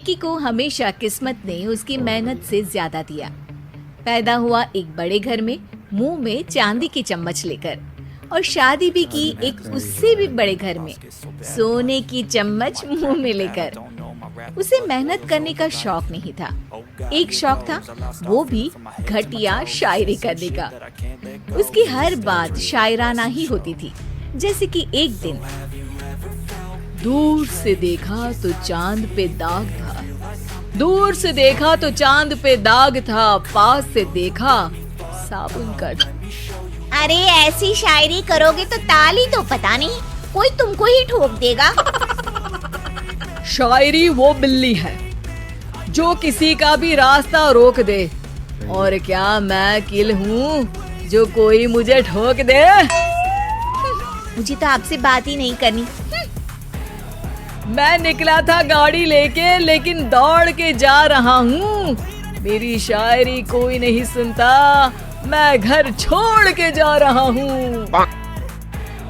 विक्की को हमेशा किस्मत ने उसकी मेहनत से ज्यादा दिया। पैदा हुआ एक बड़े घर में, मुंह में चांदी की चम्मच लेकर, और शादी भी की एक उससे भी बड़े घर में, सोने की चम्मच मुंह में लेकर। उसे मेहनत करने का शौक नहीं था। एक शौक था, वो भी घटिया शायरी करने का। उसकी हर बात शायराना ही होती थी। जैसे कि एक दिन, दूर से देखा तो चांद पे दाग था, दूर से देखा तो चांद पे दाग था, पास से देखा साबुन का। अरे ऐसी शायरी करोगे तो ताली तो पता नहीं, कोई तुमको ही ठोक देगा। शायरी वो बिल्ली है जो किसी का भी रास्ता रोक दे, और क्या मैं किल हूँ जो कोई मुझे ठोक दे। मुझे तो आपसे बात ही नहीं करनी। मैं निकला था गाड़ी लेके, लेकिन दौड़ के जा रहा हूँ। मेरी शायरी कोई नहीं सुनता, मैं घर छोड़ के जा रहा हूँ।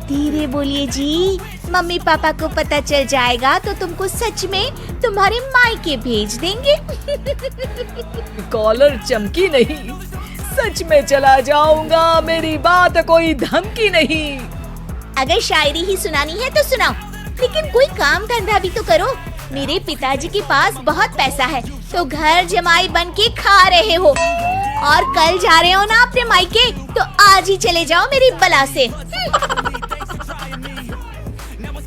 धीरे बोलिए जी, मम्मी पापा को पता चल जाएगा तो तुमको सच में तुम्हारे मायके भेज देंगे। कॉलर चमकी नहीं, सच में चला जाऊंगा, मेरी बात कोई धमकी नहीं। अगर शायरी ही सुनानी है तो सुनाओ, लेकिन कोई काम धंधा भी तो करो। मेरे पिताजी के पास बहुत पैसा है, तो घर जमाई बन के खा रहे हो, और कल जा रहे हो ना अपने मायके, तो आज ही चले जाओ मेरी बला से।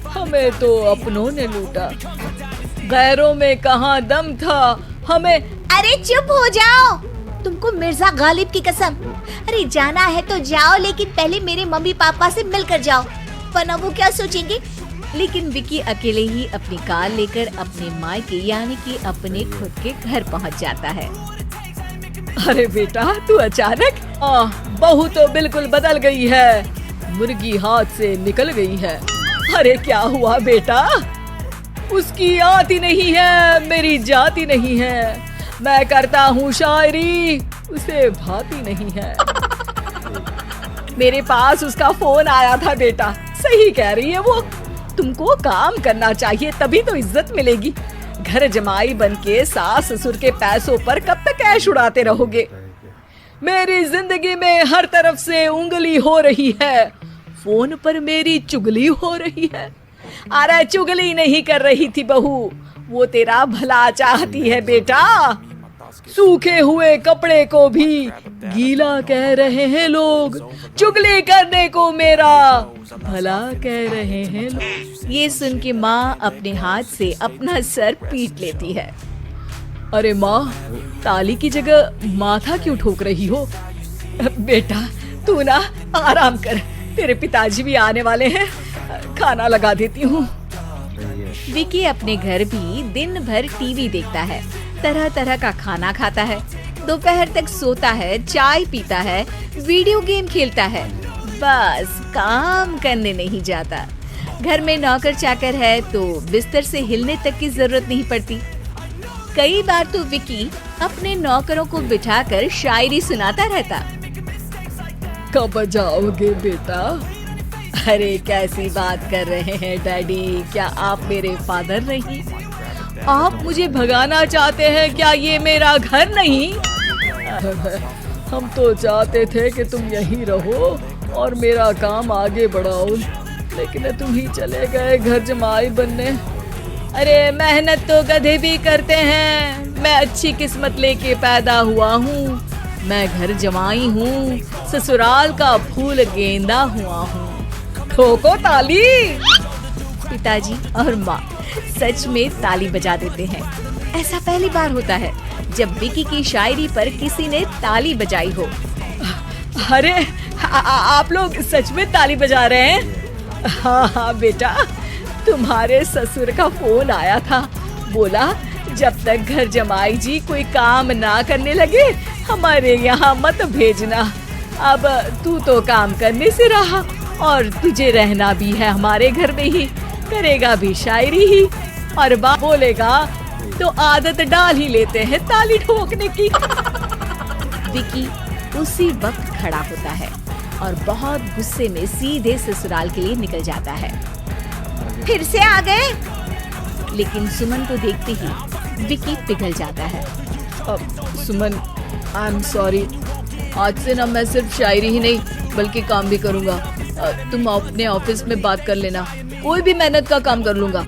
हमें तो अपनों ने लूटा, गैरों में कहाँ दम था हमें। अरे चुप हो जाओ, तुमको मिर्जा गालिब की कसम। अरे जाना है तो जाओ, लेकिन पहले मेरे मम्मी पापा से मिलकर जाओ, वरना वो क्या सोचेंगे। लेकिन विक्की अकेले ही अपनी कार लेकर अपने मायके यानी कि अपने खुद के घर पहुंच जाता है। अरे बेटा, तू अचानक? बहू तो बिल्कुल बदल गई है, मुर्गी हाथ से निकल गई है। अरे क्या हुआ बेटा? उसकी आती नहीं है, मेरी जाती नहीं है। मैं करता हूँ शायरी, उसे भाती नहीं है। मेरे पास उसका फोन आया था बेटा, सही कह रही है वो। तुमको काम करना चाहिए, तभी तो इज्जत मिलेगी। घर जमाई बनके सास ससुर के पैसों पर कब तक ऐश उड़ाते रहोगे? मेरी जिंदगी में हर तरफ से उंगली हो रही है, फोन पर मेरी चुगली हो रही है। अरे चुगली नहीं कर रही थी बहू, वो तेरा भला चाहती है बेटा। सूखे हुए कपड़े को भी गीला कह रहे हैं लोग, चुगली करने को मेरा भला कह रहे हैं लोग। ये सुन के माँ अपने हाथ से अपना सर पीट लेती है। अरे माँ, ताली की जगह माथा क्यों ठोक रही हो? बेटा तू ना आराम कर, तेरे पिताजी भी आने वाले हैं, खाना लगा देती हूँ। विक्की अपने घर भी दिन भर टीवी देखता है, तरह तरह का खाना खाता है, दोपहर तक सोता है, चाय पीता है, वीडियो गेम खेलता है, बस काम करने नहीं जाता। घर में नौकर चाकर है तो बिस्तर से हिलने तक की जरूरत नहीं पड़ती। कई बार तो विक्की अपने नौकरों को बिठाकर शायरी सुनाता रहता। कब जाओगे बेटा? अरे कैसी बात कर रहे हैं डैडी, क्या आप मेरे फादर नहीं? आप मुझे भगाना चाहते हैं क्या? ये मेरा घर नहीं। हम तो चाहते थे कि तुम यहीं रहो और मेरा काम आगे बढ़ाओ, लेकिन तुम ही चले गए घर जमाई बनने। अरे मेहनत तो गधे भी करते हैं, मैं अच्छी किस्मत लेके पैदा हुआ हूँ, मैं घर जमाई हूँ, ससुराल का फूल गेंदा हुआ हूँ। ठोको ताली। पिताजी और माँ सच में ताली बजा देते हैं। ऐसा पहली बार होता है जब विक्की की शायरी पर किसी ने ताली बजाई हो। अरे आप लोग सच में ताली बजा रहे हैं? हाँ बेटा, तुम्हारे ससुर का फोन आया था, बोला जब तक घर जमाई जी कोई काम ना करने लगे हमारे यहाँ मत भेजना। अब तू तो काम करने से रहा, और तुझे रहना भी है हमारे घर में ही, करेगा भी शायरी ही, और बात बोलेगा तो आदत डाल ही लेते हैं ताली ठोकने की। विक्की उसी वक्त खड़ा होता है और बहुत गुस्से में सीधे ससुराल के लिए निकल जाता है। फिर से आ गए? लेकिन सुमन को देखते ही विकी पिघल जाता है। सुमन, आई एम सॉरी, आज से ना मैं सिर्फ शायरी ही नहीं बल्कि काम भी करूँगा। तुम अपने ऑफिस में बात कर लेना, कोई भी मेहनत का काम कर लूँगा।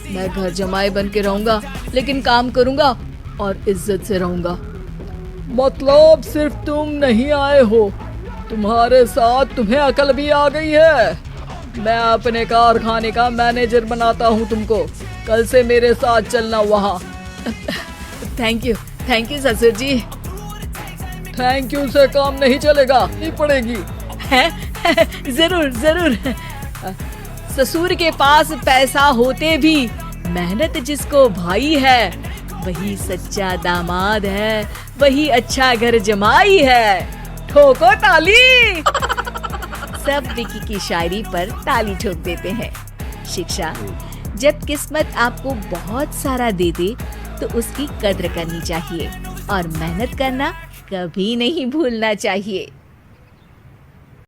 मैं घर जमाए बन के रहूँगा लेकिन काम करूँगा और इज्जत से रहूँगा। मतलब सिर्फ तुम नहीं आए हो, तुम्हारे साथ तुम्हें अकल भी आ गई है। मैं अपने कारखाने का मैनेजर बनाता हूँ तुमको, कल से मेरे साथ चलना वहाँ। थैंक यू ससुर जी। थैंक यू से काम नहीं चलेगा, नहीं पड़ेगी। जरूर। ससुर के पास पैसा होते भी मेहनत जिसको भाई है, वही सच्चा दामाद है, वही अच्छा घर जमाई है। ठोको ताली। सब विकी की शायरी पर ताली ठोक देते हैं। शिक्षा, जब किस्मत आपको बहुत सारा दे दे तो उसकी कद्र करनी चाहिए और मेहनत करना कभी नहीं भूलना चाहिए।